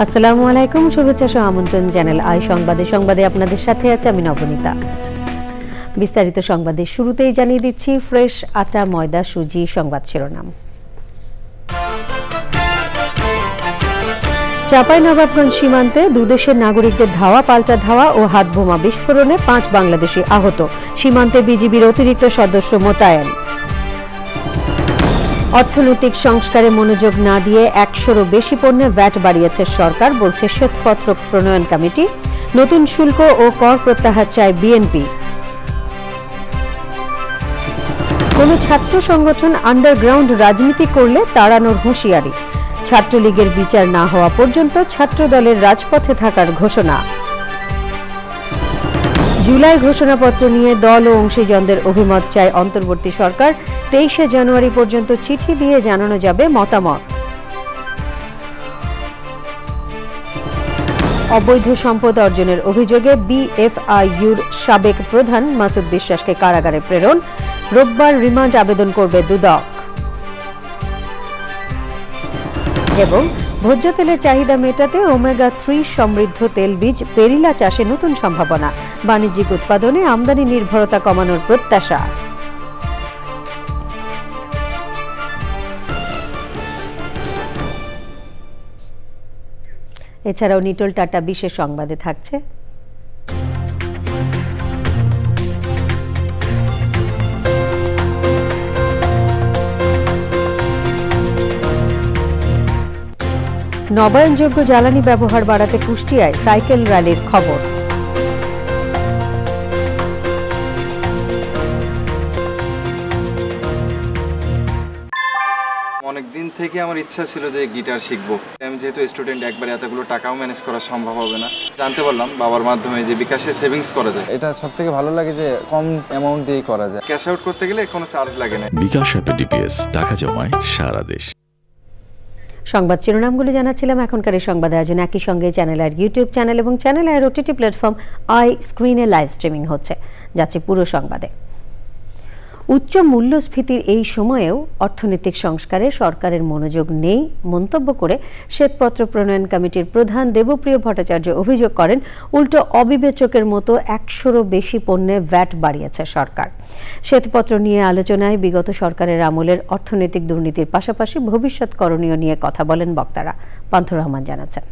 আসসালামু আলাইকুম, শুভেচ্ছা সহ আমন্ত্রণ চ্যানেল আই সংবাদে আপনাদের সাথে আছে আমি নবনীতা। বিস্তারিত সংবাদের শুরুতেই জানিয়ে দিচ্ছি ফ্রেশ আটা, ময়দা, সুজি সংবাদ শিরোনাম। চাঁপাইনবাবগঞ্জ সীমান্তে দুদেশের নাগরিকদের ধাওয়া পাল্টা ধাওয়া ও হাতবোমা বিস্ফোরণে 5 বাংলাদেশি আহত, সীমান্তে বিজিবির অতিরিক্ত সদস্য মোতায়েন। অর্থনৈতিক সংস্কারে মনোযোগ না দিয়ে 100-এরও বেশি পণ্যে ভ্যাট বাড়িয়েছে সরকার, বলছে শ্বেতপত্র প্রণয়ন কমিটি। নতুন শুল্ক ও কর প্রত্যাহার চায় বিএনপি। কোন ছাত্র সংগঠন আন্ডারগ্রাউন্ড রাজনীতি করলে তাড়ানোর হুঁশিয়ারি, ছাত্রলীগের বিচার না হওয়া পর্যন্ত ছাত্রদলের রাজপথে থাকার ঘোষণা। জুলাই ঘোষণাপত্র নিয়ে দল ও অংশীজনদের অভিমত চায় অন্তর্বর্তী সরকার, 23শে জানুয়ারি পর্যন্ত চিঠি দিয়ে জানানো যাবে মতামত। অবৈধ সম্পদ অর্জনের অভিযোগে বিএফআইইউর সাবেক প্রধান মাসুদ বিশ্বাসকে কারাগারে প্রেরণ, রোববার রিমান্ড আবেদন করবে দুদক। এবং ভোজ্য তেলের চাহিদা মেটাতে ওমেগা-3 সমৃদ্ধ তেলবীজ পেরিলা চাষে নতুন সম্ভাবনা, বাণিজ্যিক উৎপাদনে আমদানি নির্ভরতা কমানোর প্রত্যাশা। এছাড়াও নিটোল টাটা বিশেষ সংবাদে থাকছে নবায়নযোগ্য জ্বালানি ব্যবহার বাড়াতে কুষ্টিয়ায় সাইকেল র্যালির খবর। অনেকদিন থেকে আমার ইচ্ছা ছিল যে গিটার শিখবো। আমি যেহেতু স্টুডেন্ট, একবারে এতগুলো টাকাও ম্যানেজ করা সম্ভব হবে না। জানতে পারলাম বাবার মাধ্যমে যে বিকাশে সেভিংস করা যায়। এটা সবথেকে ভালো লাগে যে কম অ্যামাউন্ট দিয়েই করা যায়। ক্যাশ আউট করতে গেলে কোনো চার্জ লাগে না। বিকাশ অ্যাপে ডিপিএস টাকা জমায় সারা দেশ। সংবাদ শিরোনামগুলো জানাচ্ছিলাম। এখনকার এই সংবাদ আয়োজন একই সঙ্গে চ্যানেল আর ইউটিউব চ্যানেল এবং চ্যানেল আর ওটিটি প্ল্যাটফর্ম আই স্ক্রিনে লাইভ স্ট্রিমিং হচ্ছে, যাচ্ছে পুরো সংবাদে। উচ্চ মূল্যস্ফীতির এই সময়েও অর্থনৈতিক সংস্কারে সরকারের মনোযোগ নেই মন্তব্য করে শ্বেতপত্র প্রণয়ন কমিটির প্রধান দেবপ্রিয় ভট্টাচার্য অভিযোগ করেন, উল্টো অবিবেচকের মতো 100-এরও বেশি পণ্যে ভ্যাট বাড়িয়েছে সরকার। শ্বেতপত্র নিয়ে আলোচনায় বিগত সরকারের আমলের অর্থনৈতিক দুর্নীতির পাশাপাশি ভবিষ্যৎ করণীয় নিয়ে কথা বলেন বক্তারা। পান্থ রহমান জানাচ্ছেন।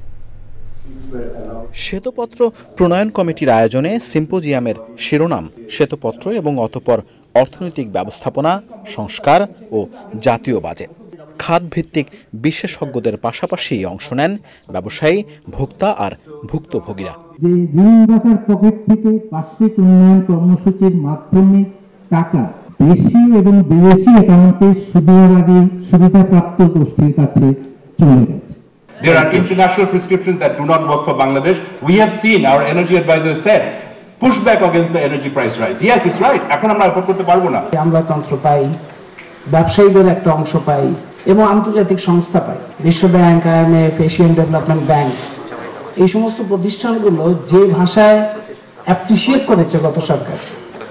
শ্বেতপত্র প্রণয়ন কমিটির আয়োজনে সিম্পোজিয়ামের শিরোনাম শ্বেতপত্র এবং অতঃপর অর্থনৈতিক ব্যবস্থাপনা, সংস্কার ও জাতীয় বাজেট। খাতভিত্তিক বিশেষজ্ঞদের পাশাপাশি অংশ নেন ব্যবসায়ী, ভোক্তা আর ভুক্তভোগীরা। যে ঋণদাতার পকেট থেকে বার্ষিক উন্নয়ন কর্মসূচির মাধ্যমে টাকা দেশি এবং বিদেশি অ্যাকাউন্টে সুবিধাপ্রাপ্ত গোষ্ঠীর কাছে চলে গেছে। There are international prescriptions that do not work for Bangladesh. We have seen, our energy advisor said, pushback against the energy price rise. Yes, it's right. এখন আমরা এফোর্ড করতে পারবো না। আমলাতন্ত্র পাই, ব্যবসায়ীদের একটা অংশ পাই এবং আন্তর্জাতিক সংস্থা পাই, বিশ্ব bank, IMF, Asian development bank, এই সমস্ত প্রতিষ্ঠানগুলো যে ভাষায় অ্যাপ্রিসিয়েট করেছে গত সরকার,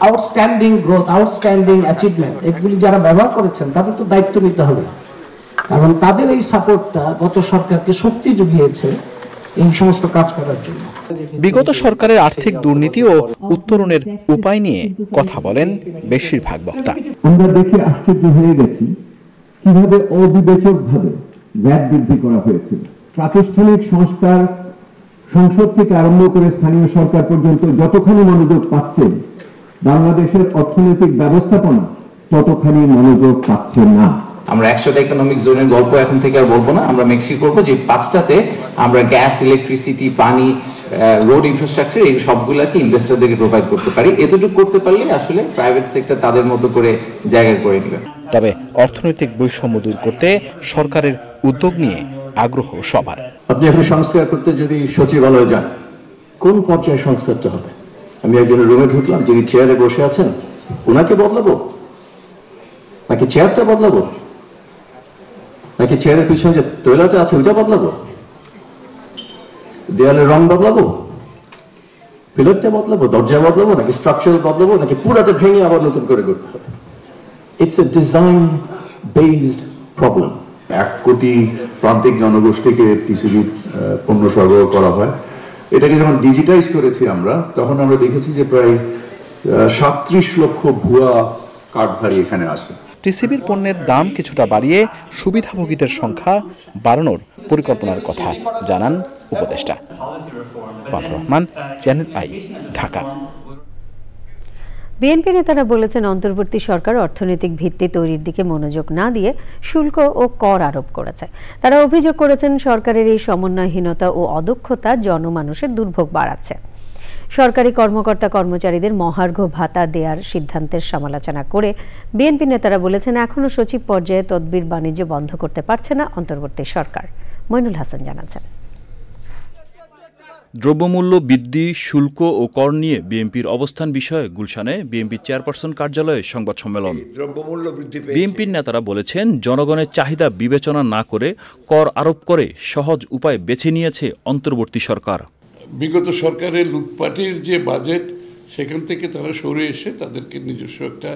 আউটস্ট্যান্ডিং গ্রোথ, আউটস্ট্যান্ডিং অ্যাচিভমেন্ট, এগুলি যারা ব্যবহার করেছেন তাদের তো দায়িত্ব নিতে হবে, কারণ তাদের এই সাপোর্টটা গত সরকারকে শক্তি জুগিয়েছে এই সমস্ত কাজ করার জন্য। বিগত সরকারের আর্থিক দুর্নীতি ও উত্তরণের উপায় নিয়ে কথা বলেন বেশিরভাগ বক্তা। আমরা দেখে আশ্চর্য হয়ে গেছি কিভাবে অবিবেচকভাবে ভ্যাট বৃদ্ধি করা হয়েছে। প্রাতিষ্ঠানিক সংস্কার, সংসদ থেকে আরম্ভ করে স্থানীয় সরকার পর্যন্ত যতখানি মনোযোগ পাচ্ছে, বাংলাদেশের অর্থনৈতিক ব্যবস্থাপনা ততখানি মনোযোগ পাচ্ছে না। আমরা 100টা ইকোনমিক জোনের গল্প এখন থেকে আর বলবো না। আমরা মেক শিওর করবো যে 5টাতে আমরা গ্যাস, ইলেকট্রিসিটি, পানি, রোড ইনফ্রাস্ট্রাকচার এই সবগুলাকে ইনভেস্টরদেরকে প্রোভাইড করতে পারি। এতটুকু করতে পারলে আসলে প্রাইভেট সেক্টর তাদের মতো করে জায়গা করে নেবে। তবে অর্থনৈতিক বৈষম্য দূর করতে সরকারের উদ্যোগ নিয়ে আগ্রহ সবার। আপনি এখন সংস্কার করতে যদি সচিবালয়ে যান, কোন পর্যায়ে সংস্কারটা হবে? আমি একজনের রুমে ঢুকলাম, যিনি চেয়ারে বসে আছেন, ওনাকে বদলাবো নাকি চেয়ারটা বদলাবো, নাকি চেয়ারের পিছনে যে তৈলাটা আছে ওইটা বদলাবো, দেয়ালের রং বদলাবো, পিলারটা বদলাবো, দরজা বদলাবো, নাকি স্ট্রাকচার বদলাবো, নাকি পুরাটা ভেঙে আবার নতুন করে করতে হবে? It's a design based problem. 1 কোটি প্রান্তিক জনগোষ্ঠীকে টিসিবি পণ্য সরবরাহ করা হয়। এটাকে যখন ডিজিটাইজ করেছি আমরা, তখন আমরা দেখেছি যে প্রায় 37 লক্ষ ভুয়া কার্ডধারী এখানে আছে। টিসিবির পণ্যের দাম কিছুটা বাড়িয়ে সুবিধাভোগীদের সংখ্যা বাড়ানোর পরিকল্পনার কথা জানান উপদেষ্টা। Panth Rahman, channel I, Dhaka. বিএনপি নেতারা বলেছেন, অন্তর্বর্তী সরকার অর্থনৈতিক ভিত্তি তৈরির দিকে মনোযোগ না দিয়ে শুল্ক ও কর আরোপ করেছে। তারা অভিযোগ করেছেন, সরকারের এই সমন্বয়হীনতা ও অদক্ষতা জনমানুষের দুর্ভোগ বাড়াচ্ছে। সরকারি কর্মকর্তা কর্মচারীদের মহার্ঘ ভাতা দেওয়ার সিদ্ধান্তের সমালোচনা করে বিএনপি নেতারা বলেছেন, এখনও সচিব পর্যায়ে তদবির বাণিজ্য বন্ধ করতে পারছে না অন্তর্বর্তী সরকার। মইনুল হাসান জানাচ্ছেন। দ্রব্যমূল্য বৃদ্ধি, শুল্ক ও কর নিয়ে বিএনপির অবস্থান বিষয়ে গুলশানে বিএনপির চেয়ারপারসন কার্যালয়ে সংবাদ সম্মেলন। বিএনপির নেতারা বলেছেন, জনগণের চাহিদা বিবেচনা না করে কর আরোপ করে সহজ উপায় বেছে নিয়েছে অন্তর্বর্তী সরকার। বিগত সরকারের লুটপাটের যে বাজেট, সেখান থেকে তারা সরে এসে তাদেরকে নিজস্ব একটা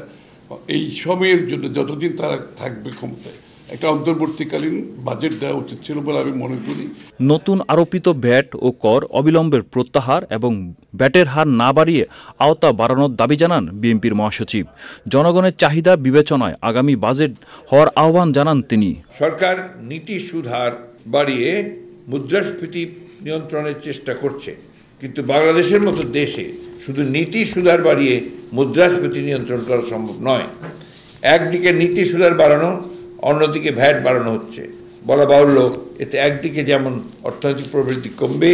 এই সময়ের জন্য যতদিন তারা থাকবে ক্ষমতায় একটা অন্তর্বর্তীকালীন বাজেট দেওয়া উচিত ছিল বলে আমি মনে করি। নতুন আরোপিত ভ্যাট ও কর অবিলম্বের প্রত্যাহার এবং ভ্যাটের হার না বাড়িয়ে আওতা বাড়ানোর দাবি জানান বিএনপির মহাসচিব। জনগণের চাহিদা বিবেচনায় আগামী বাজেট হওয়ার আহ্বান জানান তিনি। সরকার নীতি সুদহার বাড়িয়ে মুদ্রাস্ফীতি নিয়ন্ত্রণের চেষ্টা করছে, কিন্তু বাংলাদেশের মতো দেশে শুধু নীতি সুদহার বাড়িয়ে মুদ্রাস্ফীতি নিয়ন্ত্রণ করা সম্ভব নয়। একদিকে নীতি সুদহার বাড়ানো, অন্যদিকে ভ্যাট বাড়ানো হচ্ছে। বলা বাহুল্য, এতে একদিকে যেমন অর্থনৈতিক প্রবৃদ্ধি কমবে,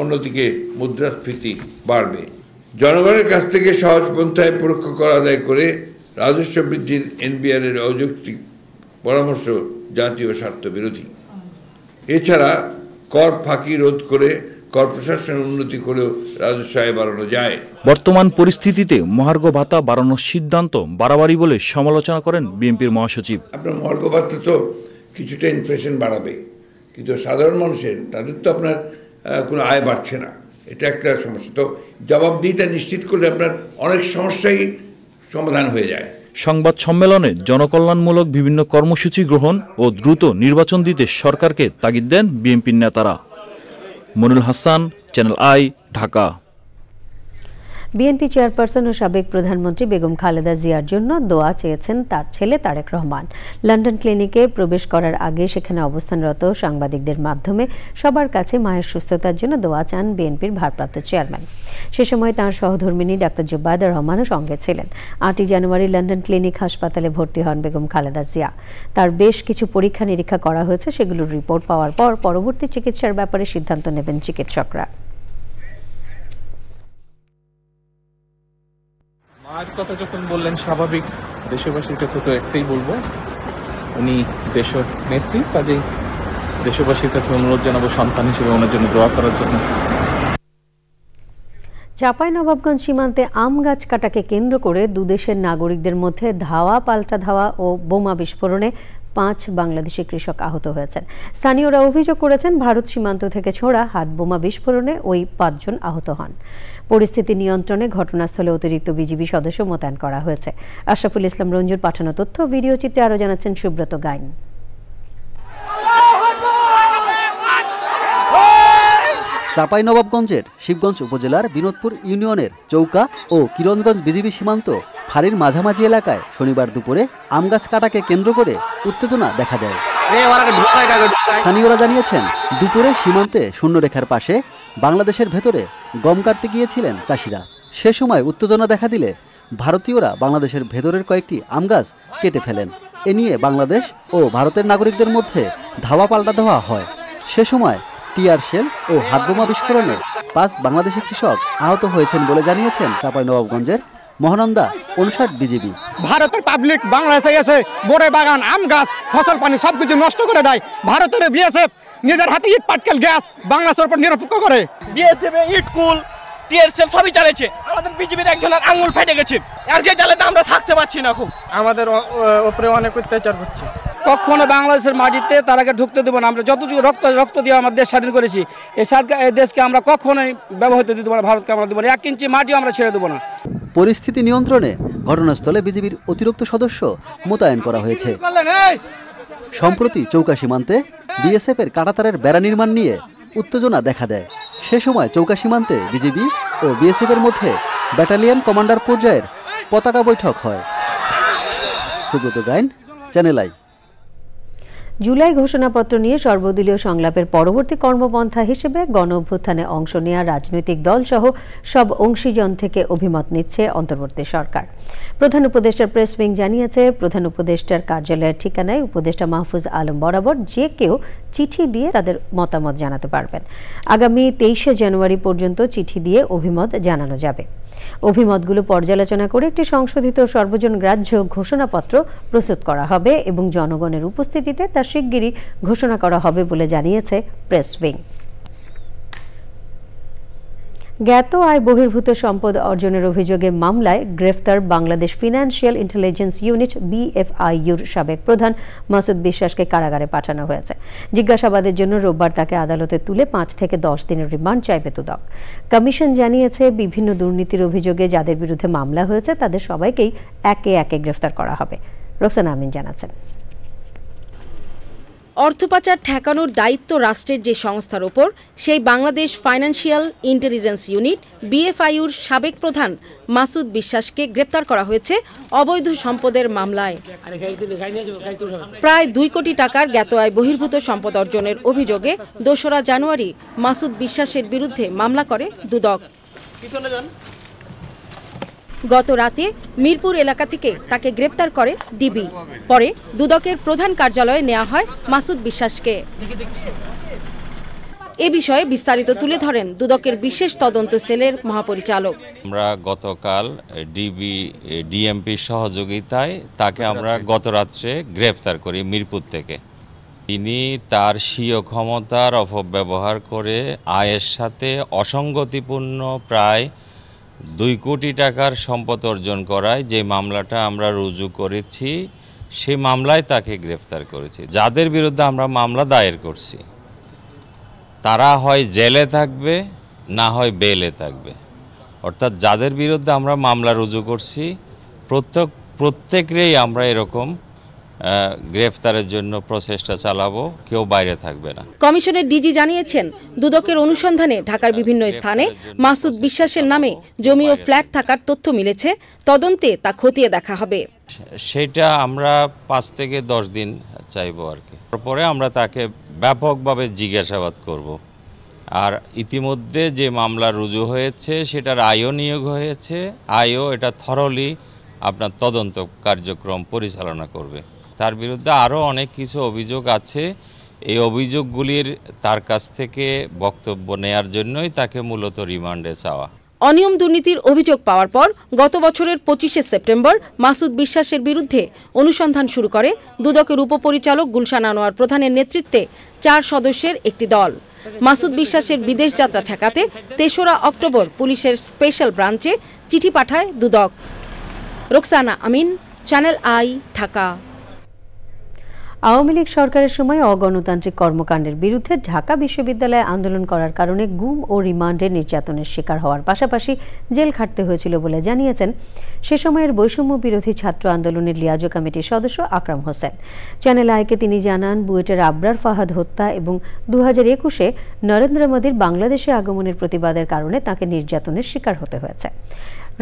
অন্যদিকে মুদ্রাস্ফীতি বাড়বে। জনগণের কাছ থেকে সহজ পন্থায় পরোক্ষ কর আদায় করে রাজস্ব বৃদ্ধির এনবিআর এর অযৌক্তিক পরামর্শ জাতীয় স্বার্থ বিরোধী। এছাড়া কর ফাঁকি রোধ করে কর প্রশাসনের উন্নতি করেও রাজস্ব আয় বাড়ানো যায়। বর্তমান পরিস্থিতিতে মহার্ঘ ভাতা বাড়ানোর সিদ্ধান্ত বাড়াবাড়ি বলে সমালোচনা করেন বিএনপির মহাসচিব। আপনার মহার্ঘ ভাতা তো কিছুটা ইনফ্লেশন বাড়াবে, কিন্তু সাধারণ মানুষের তাদের তো আপনার কোনো আয় বাড়ছে না, এটা একটা সমস্যা। তো জবাবদিহিতা নিশ্চিত করলে আপনার অনেক সমস্যাই সমাধান হয়ে যায়। সংবাদ সম্মেলনে জনকল্যাণমূলক বিভিন্ন কর্মসূচি গ্রহণ ও দ্রুত নির্বাচন দিতে সরকারকে তাগিদ দেন বিএনপির নেতারা। Monirul Hasan, channel I, Dhaka. BNP chairperson ও সাবেক প্রধানমন্ত্রী বেগম খালেদা জিয়ার জন্য দোয়া চেয়েছেন তার ছেলে তারেক রহমান। লন্ডন ক্লিনিকে প্রবেশ করার আগে সেখানে অবস্থানরত সাংবাদিকদের মাধ্যমে সবার কাছে মায়ের সুস্থতার জন্য দোয়া চান বিএনপির ভারপ্রাপ্ত চেয়ারম্যান। সে সময় তাঁর সহধর্মিণী ডাক্তার জুবায়দা রহমানও সঙ্গে ছিলেন। 8ই জানুয়ারি লন্ডন ক্লিনিক হাসপাতালে ভর্তি হন বেগম খালেদা জিয়া। তার বেশ কিছু পরীক্ষা নিরীক্ষা করা হয়েছে, সেগুলোর রিপোর্ট পাওয়ার পর পরবর্তী চিকিৎসার ব্যাপারে সিদ্ধান্ত নেবেন চিকিৎসকরা। মায়ের কথা যখন বললেন, স্বাভাবিক দেশবাসীর কাছে তো একটাই বলবো, উনি দেশের নেত্রী, কাজেই দেশবাসীর কাছে অনুরোধ জানাবো সন্তান হিসেবে ওনার জন্য দোয়া করার জন্য। চাঁপাইনবাবগঞ্জ সীমান্তে আম গাছ কাটাকে কেন্দ্র করে দুদেশের নাগরিকদের মধ্যে ধাওয়া পাল্টা ধাওয়া ও বোমা বিস্ফোরণে 5 বাংলাদেশি কৃষক আহত হয়েছেন। স্থানীয়রা অভিযোগ করেছেন, ভারত সীমান্ত থেকে ছোড়া হাত বোমা বিস্ফোরণে ওই 5 জন আহত হন। পরিস্থিতি নিয়ন্ত্রণে ঘটনাস্থলে অতিরিক্ত বিজিবি সদস্য মোতায়েন করা হয়েছে। আশরাফুল ইসলাম রঞ্জুর পাঠানো তথ্য, ভিডিও চিত্রে আরও জানাচ্ছেন সুব্রত গাইন। চাঁপাইনবাবগঞ্জের শিবগঞ্জ উপজেলার বিনোদপুর ইউনিয়নের চৌকা ও কিরণগঞ্জ বিজিবি সীমান্ত ফাঁড়ির মাঝামাঝি এলাকায় শনিবার দুপুরে আম গাছ কাটাকে কেন্দ্র করে উত্তেজনা দেখা দেয়। স্থানীয়রা জানিয়েছেন, দুপুরে সীমান্তে শূন্যরেখার পাশে বাংলাদেশের ভেতরে গম কাটতে গিয়েছিলেন চাষিরা। সে সময় উত্তেজনা দেখা দিলে ভারতীয়রা বাংলাদেশের ভেতরের কয়েকটি আম গাছ কেটে ফেলেন। এ নিয়ে বাংলাদেশ ও ভারতের নাগরিকদের মধ্যে ধাওয়া পাল্টা ধাওয়া হয়। সে সময় টিয়ার শেল ও হাতবোমা বিস্ফোরণে 5 বাংলাদেশি কৃষক আহত হয়েছেন বলে জানিয়েছেন চাঁপাইনবাবগঞ্জের মহানন্দা 59 বিজিবি। ভারতের পাবলিক বাংলাদেশে এসে বোরে বাগান, আম গাছ, ফসল পানি সবকিছু নষ্ট করে দেয়। ভারতের বিএসএফ নিজের হাতে ইট পাটকেল গ্যাস বাংলাদেশের উপর নিরপেক্ষ করে। বিএসএফ ইট কুল টিয়ার শেল সবই চালাচ্ছে। আমাদের বিজিবির একজনের আঙুল ফেটে গেছে, আর যে জ্বালাতে আমরা থাকতে পারছি না। খুব আমাদের উপরে অনেক অত্যাচার হচ্ছে। কখনো বাংলাদেশের মাটিতে তারাকে ঢুকতে দেবো না। আমরা যতটুকু রক্ত দিয়ে আমার দেশ স্বাধীন করেছি, এই দেশকে আমরা কখনোই ব্যবহৃত দিতে পারবো না। ভারতকে আমরা দেবো না, 1 ইঞ্চি মাটিও আমরা ছেড়ে দেবো না। পরিস্থিতি নিয়ন্ত্রণে ঘটনাস্থলে বিজিবির অতিরিক্ত সদস্য মোতায়েন করা হয়েছে। সম্প্রতি চৌকা সীমান্তে বিএসএফের কাঁটাতারের বেড়া নির্মাণ নিয়ে উত্তেজনা দেখা দেয়। সে সময় চৌকা সীমান্তে বিজিবি ও বিএসএফের মধ্যে ব্যাটালিয়ন কমান্ডার পর্যায়ের পতাকা বৈঠক হয়। Subrata Gain, channel I. July ঘোষণাপত্র নিয়ে সর্বদলীয় সংলাপের পরবর্তী কর্মপন্থা হিসেবে গণঅভ্যুত্থানে অংশ নেওয়া রাজনৈতিক দলসহ সব অংশীজন থেকে অভিমত নিচ্ছে অন্তর্বর্তী সরকার। প্রধান উপদেষ্টার প্রেস উইং জানিয়েছে, প্রধান উপদেষ্টার কার্যালয়ের ঠিকানায় উপদেষ্টা মাহফুজ আলম বরাবর যে কেউ চিঠি দিয়ে তাদের মতামত জানাতে পারবেন। আগামী 23শে জানুয়ারি পর্যন্ত চিঠি দিয়ে অভিমত জানানো যাবে। অভিমতগুলো পর্যালোচনা করে একটি সংশোধিত সর্বজন গ্রাহ্য ঘোষণাপত্র প্রস্তুত করা হবে এবং জনগণের উপস্থিতিতে তা শিগগিরই ঘোষণা করা হবে বলে জানিয়েছে প্রেস উইং। জ্ঞাত আয় বহির্ভূত সম্পদ অর্জনের অভিযোগে মামলায় গ্রেফতার বাংলাদেশ ফিনান্সিয়াল ইন্টেলিজেন্স ইউনিট BFIUর সাবেক প্রধান মাসুদ বিশ্বাসকে কারাগারে পাঠানো হয়েছে। জিজ্ঞাসাবাদের জন্য রোববার তাকে আদালতে তুলে 5 থেকে 10 দিনের রিমান্ড চাইবে দুদক। কমিশন জানিয়েছে, বিভিন্ন দুর্নীতির অভিযোগে যাদের বিরুদ্ধে মামলা হয়েছে তাদের সবাইকেই একে একে গ্রেফতার করা হবে। রোকসানা আমিন জানাচ্ছেন। অর্থপাচার ঠেকানোর দায়িত্ব রাষ্ট্রের যে সংস্থার ওপর, সেই বাংলাদেশ ফাইন্যান্সিয়াল ইন্টেলিজেন্স ইউনিট BFIUর সাবেক প্রধান মাসুদ বিশ্বাসকে গ্রেপ্তার করা হয়েছে অবৈধ সম্পদের মামলায়। প্রায় 2 কোটি টাকার জ্ঞাত আয় বহির্ভূত সম্পদ অর্জনের অভিযোগে 2রা জানুয়ারি মাসুদ বিশ্বাসের বিরুদ্ধে মামলা করে দুদক। গত রাতে মিরপুর এলাকা থেকে তাকে গ্রেপ্তার করে ডিবি। পরে দুদকের প্রধান কার্যালয়ে নেওয়া হয় মাসুদ বিশ্বাসকে। এ বিষয়ে বিস্তারিত তুলে ধরেন দুদকের বিশেষ তদন্ত সেলের মহাপরিচালক। আমরা গতকাল ডিএমপির সহযোগিতায় তাকে আমরা গত রাত্রে গ্রেফতার করি মিরপুর থেকে। তিনি তার স্বীয় ক্ষমতার অপব্যবহার করে আয়ের সাথে অসঙ্গতিপূর্ণ প্রায় 2 কোটি টাকার সম্পদ অর্জন করায় যে মামলাটা আমরা রুজু করেছি, সেই মামলায় তাকে গ্রেফতার করেছি। যাদের বিরুদ্ধে আমরা মামলা দায়ের করছি তারা হয় জেলে থাকবে, না হয় বেলে থাকবে। অর্থাৎ যাদের বিরুদ্ধে আমরা মামলা রুজু করছি প্রত্যেকেরই আমরা এরকম গ্রেফতারের জন্য প্রচেষ্টা চালাবো, কেউ বাইরে থাকবে না। কমিশনের ডিজি জানিয়েছেন, দুদকের অনুসন্ধানে ঢাকার বিভিন্ন স্থানে মাসুদ বিশ্বাসের নামে জমি ও ফ্ল্যাট থাকার তথ্য মিলেছে। তদন্তে তা খতিয়ে দেখা হবে। সেটা আমরা 5 থেকে 10 দিন চাইবো আর কি। তারপরে আমরা তাকে ব্যাপকভাবে জিজ্ঞাসাবাদ করব। আর ইতিমধ্যে যে মামলা রুজু হয়েছে সেটার আইও নিয়োগ হয়েছে। আইও এটা থরলি আপনার তদন্ত কার্যক্রম পরিচালনা করবে। তার বিরুদ্ধে আরও অনেক কিছু অভিযোগ আছে। এই অভিযোগগুলির তার কাছ থেকে বক্তব্য নেয়ার জন্যই তাকে মূলত রিমান্ডে চাওয়া। অনিয়ম দুর্নীতির অভিযোগ পাওয়ার পর গত বছরের 25শে সেপ্টেম্বর মাসুদ বিশ্বাসের বিরুদ্ধে অনুসন্ধান শুরু করে দুদকের উপপরিচালক গুলশান আনোয়ার প্রধানের নেতৃত্বে 4 সদস্যের একটি দল। মাসুদ বিশ্বাসের বিদেশ যাত্রা ঠেকাতে 3রা অক্টোবর পুলিশের স্পেশাল ব্রাঞ্চে চিঠি পাঠায় দুদক। রোকসানা আমিন, চ্যানেল আই, ঢাকা। আওয়ামী লীগ সরকারের সময় অগণতান্ত্রিক কর্মকাণ্ডের বিরুদ্ধে ঢাকা বিশ্ববিদ্যালয়ে আন্দোলন করার কারণে গুম ও রিমান্ডে নির্যাতনের শিকার হওয়ার পাশাপাশি জেল খাটতে হয়েছিল বলে জানিয়েছেন সে সময়ের বৈষম্য বিরোধী ছাত্র আন্দোলনের লিয়াজো কমিটির সদস্য আকরাম হোসেন। চ্যানেল আইকে তিনি জানান, বুয়েটের আবরার ফাহাদ হত্যা এবং 2021-এ নরেন্দ্র মোদীর বাংলাদেশে আগমনের প্রতিবাদের কারণে তাকে নির্যাতনের শিকার হতে হয়েছে।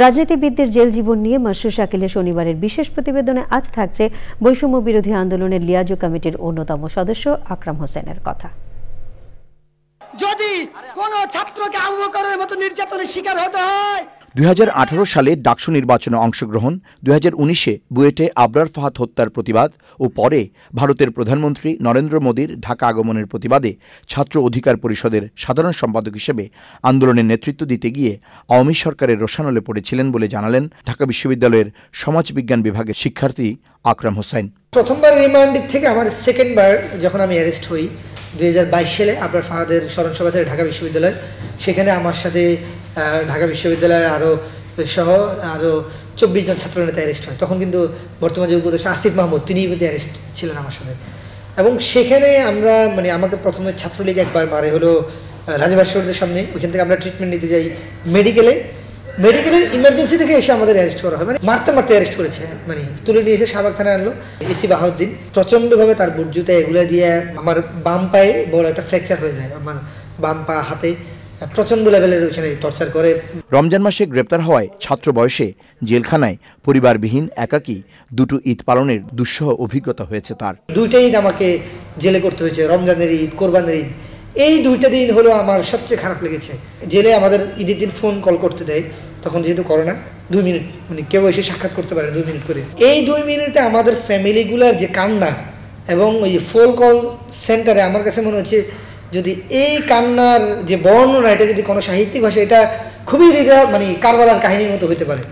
রাজনীতিবিদদের জেল জীবন নিয়ে মাসরুর শাকিলের শনিবারের বিশেষ প্রতিবেদনে আজ থাকছে বৈষম্য বিরোধী আন্দোলনের লিয়াজো কমিটির অন্যতম সদস্য আকরাম হোসেনের কথা। যদি কোন ছাত্রকে আবু বকরের মতো নির্যাতনের শিকার হতে হয়, 2018 সালে ডাকসু নির্বাচনে অংশগ্রহণ, 2019-এ বুয়েটে আবরার ফাহাদ হত্যার প্রতিবাদ ও পরে ভারতের প্রধানমন্ত্রী নরেন্দ্র মোদীর ঢাকা আগমনের প্রতিবাদে ছাত্র অধিকার পরিষদের সাধারণ সম্পাদক হিসেবে আন্দোলনের নেতৃত্ব দিতে গিয়ে আওয়ামী সরকারের রোষানলে পড়েছিলেন বলে জানালেন ঢাকা বিশ্ববিদ্যালয়ের সমাজবিজ্ঞান বিভাগের শিক্ষার্থী আকরাম হোসেন। প্রথমবার রিমান্ডের থেকে আমার সেকেন্ডবার যখন আমি অ্যারেস্ট হই 2022 সালে আবরার ফাহাদের স্মরণ সভা থেকে ঢাকা বিশ্ববিদ্যালয়, সেখানে আমার সাথে ঢাকা বিশ্ববিদ্যালয়ের আরও 24 জন ছাত্রনেতা অ্যারেস্ট হয়। তখন কিন্তু বর্তমান যে উপদেষ্টা আসিফ মাহমুদ তিনি কিন্তু অ্যারেস্ট ছিলেন আমার সাথে। এবং সেখানে আমরা আমাকে প্রথমে ছাত্রলীগ একবার মারে হলো রাজভাস্করদের সামনে, ওইখান থেকে আমরা ট্রিটমেন্ট নিতে যাই মেডিকেলে। মেডিকেলের ইমার্জেন্সি থেকে এসে আমাদের অ্যারেস্ট করা হয়, মানে মারতে মারতে অ্যারেস্ট করেছে, মানে তুলে নিয়ে এসে শাহবাগ থানায় আনলো। এসি বাহাউদ্দিন প্রচণ্ডভাবে তার বুট জুতা এগুলো দিয়ে আমার বাম পায়ে বড় একটা ফ্র্যাকচার হয়ে যায়, আমার বাম পা হাতে প্রচণ্ড লেভেলের ওইখানে টর্চার করে। রমজান মাসে গ্রেপ্তার হওয়ায় ছাত্র বয়সে জেলখানায় পরিবারবিহীন একাকী দুটো ঈদ পালনের দুঃসহ অভিজ্ঞতা হয়েছে তার। দুইটা ঈদ আমাকে জেলে করতে হয়েছে, রমজানের ঈদ, কোরবানের ঈদ। এই দুইটা দিন হলো আমার সবচেয়ে খারাপ লেগেছে। জেলে আমাদের ঈদের দিন ফোন কল করতে দেয়, তখন যেহেতু করোনা 2 মিনিট, মানে কেউ এসে সাক্ষাৎ করতে পারে 2 মিনিট করে। এই 2 মিনিটে আমাদের ফ্যামিলিগুলার যে কান্না এবং ওই ফোন কল সেন্টারে আমার কাছে মনে হচ্ছে যদি এই কান্নার যে বর্ণনা এটা যদি কোনো সাহিত্যিক ভাষা, এটা খুবই মানে কারবালার কাহিনীর মতো হতে পারে।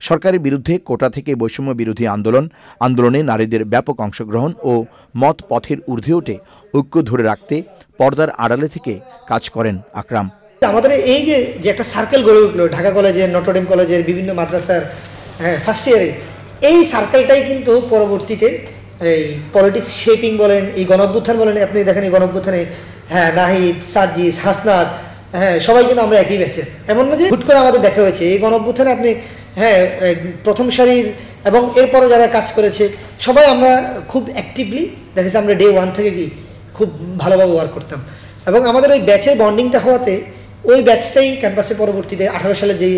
সরকারের বিরুদ্ধে কোটা থেকে বৈষম্য বিরোধী আন্দোলনে নারীদের ব্যাপক অংশগ্রহণ ও মত পথের ঊর্ধ্বে উঠে ঐক্য ধরে রাখতে পর্দার আড়ালে থেকে কাজ করেন আকরাম। আমাদের এই যে একটা সার্কেল গড়ে উঠলো ঢাকা কলেজের, নটরডেম কলেজের, বিভিন্ন মাদ্রাসার ফার্স্ট ইয়ারে, এই সার্কেলটাই কিন্তু পরবর্তীতে এই পলিটিক্স শেপিং বলেন, এই গণঅভ্যুত্থান বলেন, আপনি দেখেন এই গণঅভ্যুত্থানে নাহিদ, সার্জিস, হাসনাত, সবাই কিন্তু আমরা একই ব্যাচের। এমন না যে হুট করে আমাদের দেখা হয়েছে। এই গণঅভ্যুত্থানে আপনি প্রথম সারির এবং এরপরে যারা কাজ করেছে সবাই আমরা খুব অ্যাক্টিভলি দেখেছি। আমরা ডে 1 থেকে কি খুব ভালোভাবে ওয়ার্ক করতাম এবং আমাদের ওই ব্যাচের বন্ডিংটা হওয়াতে ওই ব্যাচটাই ক্যাম্পাসে পরবর্তীতে 18 সালে যে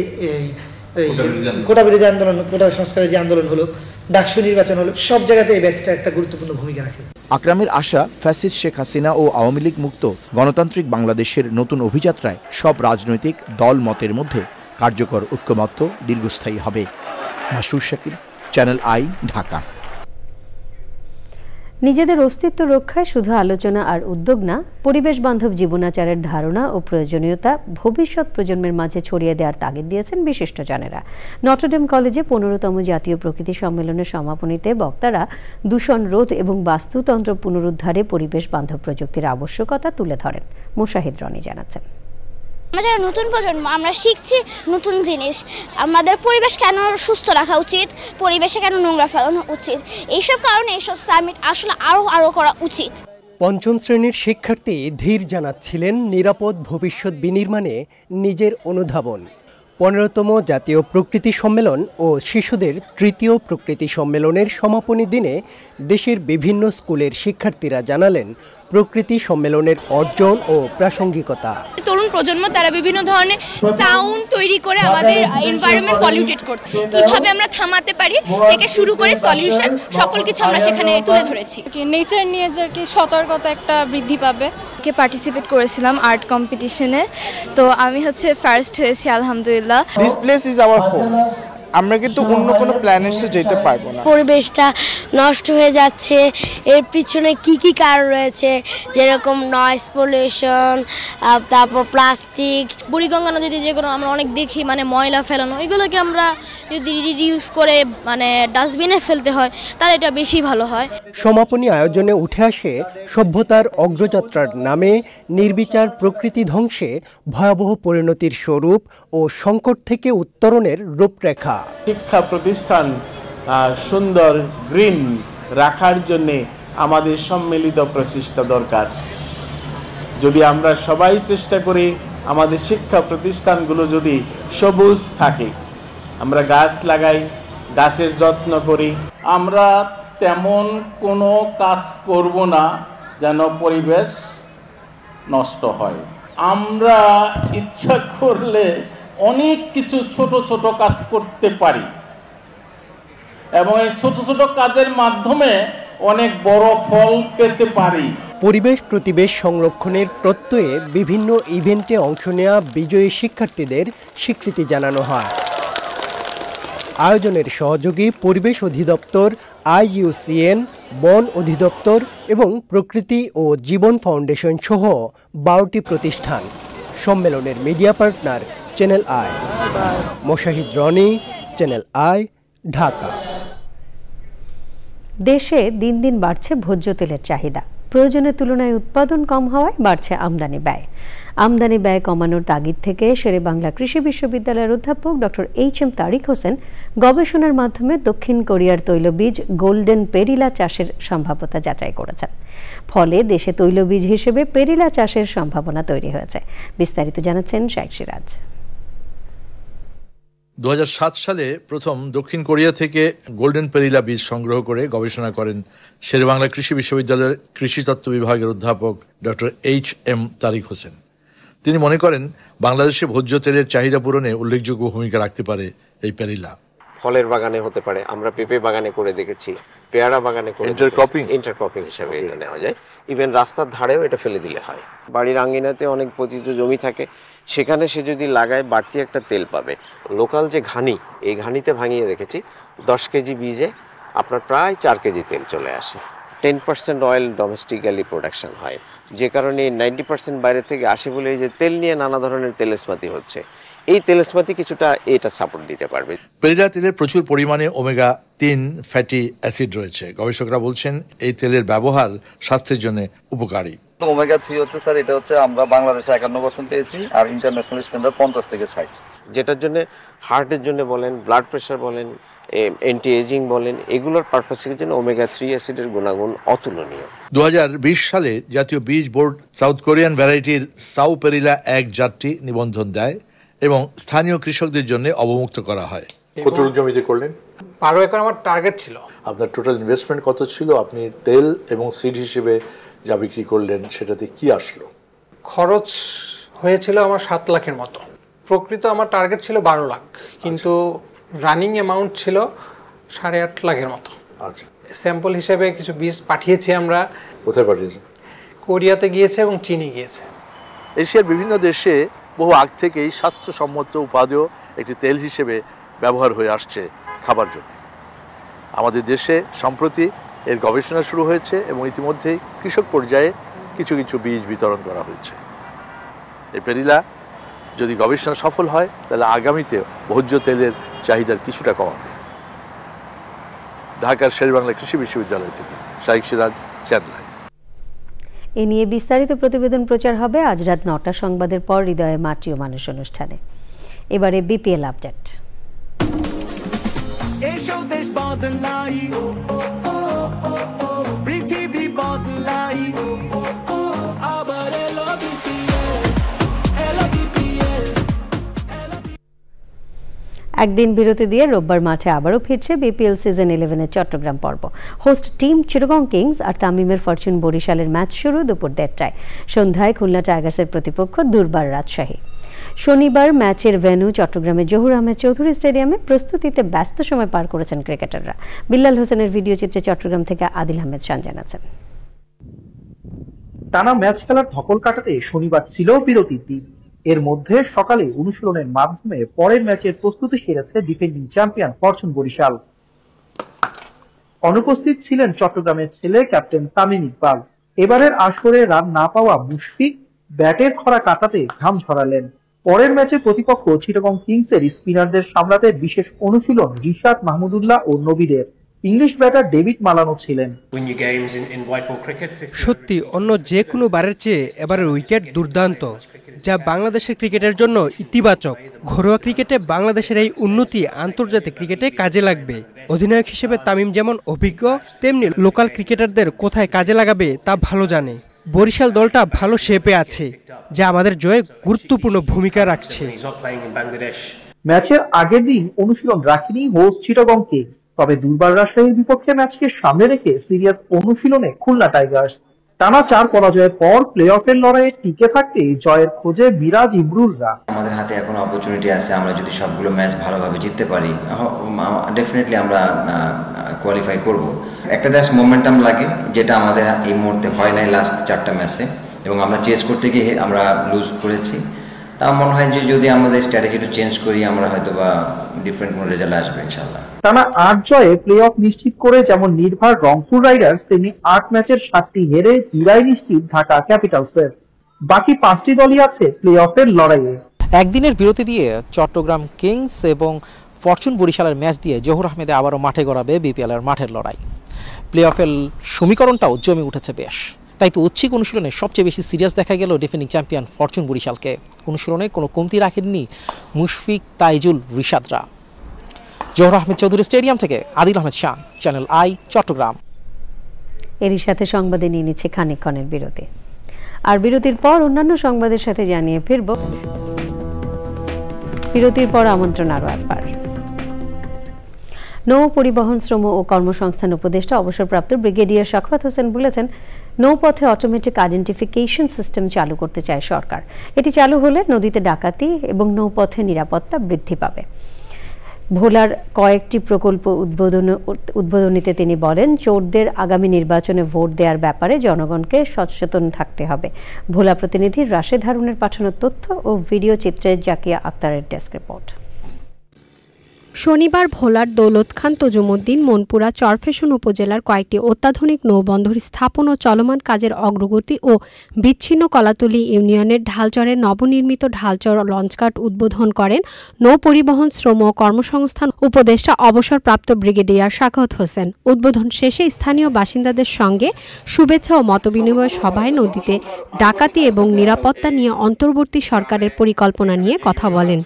কোটা বিরোধী আন্দোলন, কোটা সংস্কারের যে আন্দোলন হলো, ডাকসু নির্বাচন হলো, সব জায়গাতে এই ব্যাচটা একটা গুরুত্বপূর্ণ ভূমিকা রাখে। আকরামের আশা, ফ্যাসিস্ট শেখ হাসিনা ও আওয়ামী লীগ মুক্ত গণতান্ত্রিক বাংলাদেশের নতুন অভিযাত্রায় সব রাজনৈতিক দল মতের মধ্যে কার্যকর ঐক্যমত্য দীর্ঘস্থায়ী হবে। মাসুর শাকিল, চ্যানেল আই, ঢাকা। নিজেদের অস্তিত্ব রক্ষায় শুধু আলোচনা আর উদ্যোগ না, পরিবেশ বান্ধব জীবনাচারের ধারণা ও প্রয়োজনীয়তা ভবিষ্যৎ প্রজন্মের মাঝে ছড়িয়ে দেওয়ার তাগিদ দিয়েছেন বিশিষ্টজনেরা। নটরডেম কলেজে 15তম জাতীয় প্রকৃতি সম্মেলনের সমাপনীতে বক্তারা দূষণ রোধ এবং বাস্তুতন্ত্র পুনরুদ্ধারে পরিবেশ বান্ধব প্রযুক্তির আবশ্যকতা তুলে ধরেন। মোশাহিদ রনি জানাচ্ছেন। আমরা যারা নতুন প্রজন্ম, আমরা শিখছি নতুন জিনিস, আমাদের পরিবেশ কেন সুস্থ রাখা উচিত, পরিবেশে কেন নোংরা ফেলানো উচিত, এইসব কারণে এইসব সামিট আসলে আরও করা উচিত। পঞ্চম শ্রেণীর শিক্ষার্থী ধীর জানাচ্ছিলেন নিরাপদ ভবিষ্যৎ বিনির্মাণে নিজের অনুধাবন। 15তম জাতীয় প্রকৃতি সম্মেলন ও শিশুদের 3য় প্রকৃতি সম্মেলনের সমাপনী দিনে দেশের বিভিন্ন স্কুলের শিক্ষার্থীরা জানালেন প্রকৃতি সম্মেলনের অর্জন ও প্রাসঙ্গিকতা। তরুণ প্রজন্ম তারা বিভিন্ন ধরনের সাউন্ড তৈরি করে আমাদের এনভায়রনমেন্ট পলিউটেড করছে, কিভাবে আমরা থামাতে পারি থেকে শুরু করে সলিউশন সকল কিছু আমরা সেখানে তুলে ধরেছি। নেচার নিয়ে যে কি সতর্কতা একটা বৃদ্ধি পাবে। পার্টিসিপেট করেছিলাম আর্ট কম্পিটিশনে, তো আমি ফার্স্ট হয়েছি আলহামদুলিল্লাহ। This place is our home. আমরা কিন্তু অন্য কোনো প্ল্যানেটসে যেতে পারবো না। পরিবেশটা নষ্ট হয়ে যাচ্ছে, এর পিছনে কি কি কারণ রয়েছে, যেরকম নয়েজ পলিউশন, তারপর প্লাস্টিক। বুড়িগঙ্গা নদীতে যেগুলো আমরা অনেক দেখি মানে ময়লা ফেলানো, এগুলোকে আমরা যদি রিডিউস করে মানে ডাস্টবিনে ফেলতে হয় তাহলে এটা বেশি ভালো হয়। সমাপনী আয়োজনে উঠে আসে সভ্যতার অগ্রযাত্রার নামে নির্বিচার প্রকৃতি ধ্বংসে ভয়াবহ পরিণতির স্বরূপ ও সংকট থেকে উত্তরণের রূপরেখা। শিক্ষা প্রতিষ্ঠান সুন্দর গ্রিন রাখার জন্যে আমাদের সম্মিলিত প্রচেষ্টা দরকার। যদি আমরা সবাই চেষ্টা করি আমাদের শিক্ষা প্রতিষ্ঠানগুলো যদি সবুজ থাকে, আমরা গাছ লাগাই, গাছের যত্ন করি, আমরা তেমন কোনো কাজ করব না যেন পরিবেশ নষ্ট হয়। আমরা ইচ্ছা করলে অনেক কিছু ছোট ছোট কাজ করতে পারি এবং এই ছোট ছোট কাজের মাধ্যমে অনেক বড় ফল পেতে পারি। পরিবেশ প্রতিবেশ সংরক্ষণের প্রত্যয়ে বিভিন্ন ইভেন্টে অংশ নেওয়া বিজয়ী শিক্ষার্থীদের স্বীকৃতি জানানো হয়। আয়োজনের সহযোগী পরিবেশ অধিদপ্তর, IUCN, বন অধিদপ্তর এবং প্রকৃতি ও জীবন ফাউন্ডেশন সহ 12টি প্রতিষ্ঠান। সম্মেলনের media partner channel I. Moshahid Roni, channel I, Dhaka. দেশে দিন দিন বাড়ছে ভোজ্য তেলের চাহিদা। প্রয়োজনের তুলনায় উৎপাদন কম হওয়ায় বাড়ছে আমদানি ব্যয়। আমদানি ব্যয় কমানোর তাগিদ থেকে শেরেবাংলা কৃষি বিশ্ববিদ্যালয়ের অধ্যাপক ডক্টর HM তারিক হোসেন গবেষণার মাধ্যমে দক্ষিণ কোরিয়ার তৈলবীজ গোল্ডেন পেরিলা চাষের সম্ভাব্যতা যাচাই করেছেন। ফলে দেশে তৈলবীজ হিসেবে পেরিলা চাষের সম্ভাবনা তৈরি হয়েছে। বিস্তারিত জানাচ্ছেন শাইখ সিরাজ। 2007 সালে প্রথম দক্ষিণ কোরিয়া থেকে গোল্ডেন পেরিলা বীজ সংগ্রহ করে গবেষণা করেন শেরেবাংলা কৃষি বিশ্ববিদ্যালয়ের কৃষিতত্ত্ব বিভাগের অধ্যাপক ডক্টর H.M. তারিক হোসেন। তিনি মনে করেন বাংলাদেশে ভোজ্য তেলের চাহিদা পূরণে উল্লেখযোগ্য ভূমিকা রাখতে পারে এই পেরিলা। ফলের বাগানে হতে পারে, আমরা পেঁপে বাগানে করে দেখেছি, পেয়ারা বাগানে করে ইন্টারক্রপিং হিসাবে এটা নেওয়া যায়। ইভেন রাস্তার ধারেও এটা ফেলে দিলে হয়। বাড়ির আঙ্গিনাতে অনেক পতিত জমি থাকে, সেখানে সে যদি লাগায় বাড়তি একটা তেল পাবে। লোকাল যে ঘানি, এই ঘানিতে ভাঙিয়ে রেখেছি 10 কেজি বীজে আপনার প্রায় 4 কেজি তেল চলে আসে। 10% অয়েল ডোমেস্টিক্যালি প্রোডাকশন হয়, যে কারণে 90% বাইরে থেকে আসে বলে এই যে তেল নিয়ে নানা ধরনের তেলস্মাতি হচ্ছে, এই তেলস্মাতি কিছুটা এটা সাপোর্ট দিতে পারবে। পেরিলা তেলের প্রচুর পরিমাণে ওমেগা 3 ফ্যাটি অ্যাসিড রয়েছে। গবেষকরা বলছেন এই তেলের ব্যবহার স্বাস্থ্যের জন্য উপকারী। ওমেগা 3 হচ্ছে স্যার, এটা হচ্ছে আমরা বাংলাদেশে 51% পেয়েছি, আর ইন্টারন্যাশনাল স্ট্যান্ডার্ড 50 থেকে 60, যেটার জন্য হার্টের জন্য বলেন, ব্লাড প্রেশার বলেন, অ্যান্টি এজিং বলেন, এগুলোর পারপাসের জন্য ওমেগা 3 অ্যাসিডের গুণাগুণ অতুলনীয়। 2020 সালে জাতীয় বীজ বোর্ড সাউথ কোরিয়ান ভ্যারাইটির সাউ পেরিলা 1 জাতটি নিবন্ধন দেয় এবং স্থানীয় কৃষকদের জন্য অবমুক্ত করা হয়। কতটুকু জমিতে করলেন? 12 একর আমার টার্গেট ছিল। আপনার টোটাল ইনভেস্টমেন্ট কত ছিল? আপনি তেল এবং সিড হিসেবে যা বিক্রি করলেন সেটাতে কি আসলো? খরচ হয়েছিল আমার 7 লাখের মতো। প্রকৃত আমার টার্গেট ছিল 12 লাখ, কিন্তু রানিং অ্যামাউন্ট ছিল 8.5 লাখের মতো। আচ্ছা, স্যাম্পল হিসেবে কিছু বীজ পাঠিয়েছি আমরা। কোথায় পাঠিয়েছেন? কোরিয়াতে গিয়েছে এবং চীনে গিয়েছে। এশিয়ার বিভিন্ন দেশে বহু আগ থেকেই স্বাস্থ্যসম্মত উপাদেয় একটি তেল হিসেবে ব্যবহার হয়ে আসছে খাবার জন্য। আমাদের দেশে সম্প্রতি এর গবেষণা শুরু হয়েছে এবং ইতিমধ্যেই কৃষক পর্যায়ে কিছু কিছু বীজ বিতরণ করা হয়েছে। এই পেরিলা যদি গবেষণা সফল হয় তাহলে আগামীতে ভোজ্য তেলের চাহিদার কিছুটা কমাবে। ঢাকার শেরেবাংলা কৃষি বিশ্ববিদ্যালয় থেকে শাইখ সিরাজ, চেন্নাই। এ নিয়ে বিস্তারিত প্রতিবেদন প্রচার হবে আজ রাত 9টা সংবাদের পর হৃদয়ে মাটি ও মানুষ অনুষ্ঠানে। এবারে বিপিএল আপডেট। একদিন বিরতি দিয়ে রোববার মাঠে আবারও ফিরছে বিপিএল সিজন 11-এর চট্টগ্রাম পর্ব। হোস্ট টিম চিটাগং কিংস আর তামিমের ফরচুন বরিশালের ম্যাচ শুরু দুপুর 1:30টায়। সন্ধ্যায় খুলনা টাইগার্সের প্রতিপক্ষ দুর্বার রাজশাহী। শনিবার ম্যাচের ভেন্যু চট্টগ্রামের জহুর আহমেদ চৌধুরী স্টেডিয়ামে প্রস্তুতিতে ব্যস্ত সময় পার করেছেন ক্রিকেটাররা। বিল্লাল হোসেনের ভিডিও চিত্রে চট্টগ্রাম থেকে আদিল আহমেদ শান জানাচ্ছেন। টানা ম্যাচ খেলার ধকল কাটাতে শনিবার ছিল বিরতির দিন। এর মধ্যে সকালে অনুশীলনের মাধ্যমে পরের ম্যাচের প্রস্তুতি সেরেছে ডিফেন্ডিং চ্যাম্পিয়ন ফরচুন বরিশাল। অনুপস্থিত ছিলেন চট্টগ্রামের ছেলে ক্যাপ্টেন তামিম ইকবাল। এবারের আসরে রান না পাওয়া মুশফিক ব্যাটের খরা কাটাতে ঘাম ঝরালেন। পরের ম্যাচে প্রতিপক্ষ চিটাগং কিংসের স্পিনারদের সামলাতে বিশেষ অনুশীলন রিশাদ মাহমুদুল্লাহ ও নবীদের। ইংলিশ ব্যাটার ডেভিড মালানো ছিলেন। সত্যি অন্য যে কোনো বারের চেয়ে এবারের উইকেট দুর্দান্ত, যা বাংলাদেশের ক্রিকেটের জন্য ইতিবাচক। ঘরোয়া ক্রিকেটে বাংলাদেশের এই উন্নতি আন্তর্জাতিক ক্রিকেটে কাজে লাগবে। অধিনায়ক হিসেবে তামিম যেমন অভিজ্ঞ, তেমনি লোকাল ক্রিকেটারদের কোথায় কাজে লাগাবে তা ভালো জানে। বরিশাল দলটা ভালো শেপে আছে, যা আমাদের জয়ে গুরুত্বপূর্ণ ভূমিকা রাখছে। ম্যাচের আগের দিন অনুশীলন রাখেনি হোস্ট চিটাগং কিংস, তবে দুর্বার রাজশাহীর বিপক্ষে ম্যাচকে সামনে রেখে সিরিয়াস অনুশীলনে খুলনা টাইগার্স। টানা 4 পরাজয়ের পর প্লে অফের লড়াইয়ে টিকে থাকতে জয়ের খোঁজে মিরাজ ইমরুলরা। আমাদের হাতে এখন অপরচুনিটি আছে, আমরা যদি সবগুলো ম্যাচ ভালোভাবে জিততে পারি ডেফিনেটলি আমরা কোয়ালিফাই করব। একটা জাস্ট মোমেন্টাম লাগে, যেটা আমাদের এই মুহূর্তে হয় নাই লাস্ট 4টা ম্যাচে, এবং আমরা চেস করতে গিয়ে আমরা লুজ করেছি। তা মনে হয় যে যদি আমাদের স্ট্র্যাটেজিটা চেঞ্জ করি আমরা হয়তো বা ডিফারেন্ট কোনো রেজাল্ট আসবে ইনশাআল্লাহ। টানা 8 জয়ে প্লে অফ নিশ্চিত করে যেমন নির্ভর রংপুর রাইডার্স, তেমনি 8 ম্যাচের 7টি হেরে জুলাই নিশ্চিত ঢাকা ক্যাপিটালসের। বাকি 5টি দলই আছে প্লে অফের লড়াইয়ে। একদিনের বিরতি দিয়ে চট্টগ্রাম কিংস এবং ফরচুন বরিশালের ম্যাচ দিয়ে জহুর আহমেদে আবারও মাঠে গড়াবে বিপিএলের মাঠের লড়াই। প্লে অফের সমীকরণটাও জমে উঠেছে বেশ। তাই তো ঐচ্ছিক অনুশীলনে সবচেয়ে বেশি সিরিয়াস দেখা গেল ডিফেন্ডিং চ্যাম্পিয়ন ফরচুন বরিশালকে। অনুশীলনে কোনো কমতি রাখেননি মুশফিক, তাইজুল, রিশাদরা। জহুর আহমেদ চৌধুরী স্টেডিয়াম থেকে আদিল আহমেদ শান, চ্যানেল আই, চট্টগ্রাম। এরই সাথে সংবাদে নিয়ে নিচ্ছে খানিকক্ষণের বিরতি। আর বিরতির পর অন্যান্য সংবাদের সাথে জানিয়ে ফিরব। বিরতির পর আমন্ত্রণ আরও একবার। নৌ পরিবহন, শ্রম ও কর্মসংস্থান উপদেষ্টা অবসরপ্রাপ্ত ব্রিগেডিয়ার সাখাওয়াত হোসেন বলেছেন, নৌপথে অটোমেটিক আইডেন্টিফিকেশন সিস্টেম চালু করতে চায় সরকার। এটি চালু হলে নদীতে ডাকাতি এবং নৌপথে নিরাপত্তা বৃদ্ধি পাবে। ভোলার কয়েকটি প্রকল্প উদ্বোধনীতে তিনি বলেন, চোরদের আগামী নির্বাচনে ভোট দেওয়ার ব্যাপারে জনগণকে সচেতন থাকতে হবে। ভোলা প্রতিনিধি রাশেদ হারুনের পাঠানো তথ্য ও ভিডিও চিত্রে জাকিয়া আক্তারের ডেস্ক রিপোর্ট। শনিবার ভোলার দৌলত খান তজুমুদ্দিন মনপুরা চরফ্যাশন উপজেলার কয়েকটি অত্যাধুনিক নৌবন্দর স্থাপন ও চলমান কাজের অগ্রগতি ও বিচ্ছিন্ন কলাতলী ইউনিয়নের ঢালচরের নবনির্মিত ঢালচর লঞ্চঘাট উদ্বোধন করেন নৌ পরিবহন, শ্রম ও কর্মসংস্থান উপদেষ্টা অবসরপ্রাপ্ত ব্রিগেডিয়ার সাখাওয়াত হোসেন। উদ্বোধন শেষে স্থানীয় বাসিন্দাদের সঙ্গে শুভেচ্ছা ও মতবিনিময় সভায় নদীতে ডাকাতি এবং নিরাপত্তা নিয়ে অন্তর্বর্তী সরকারের পরিকল্পনা নিয়ে কথা বলেন।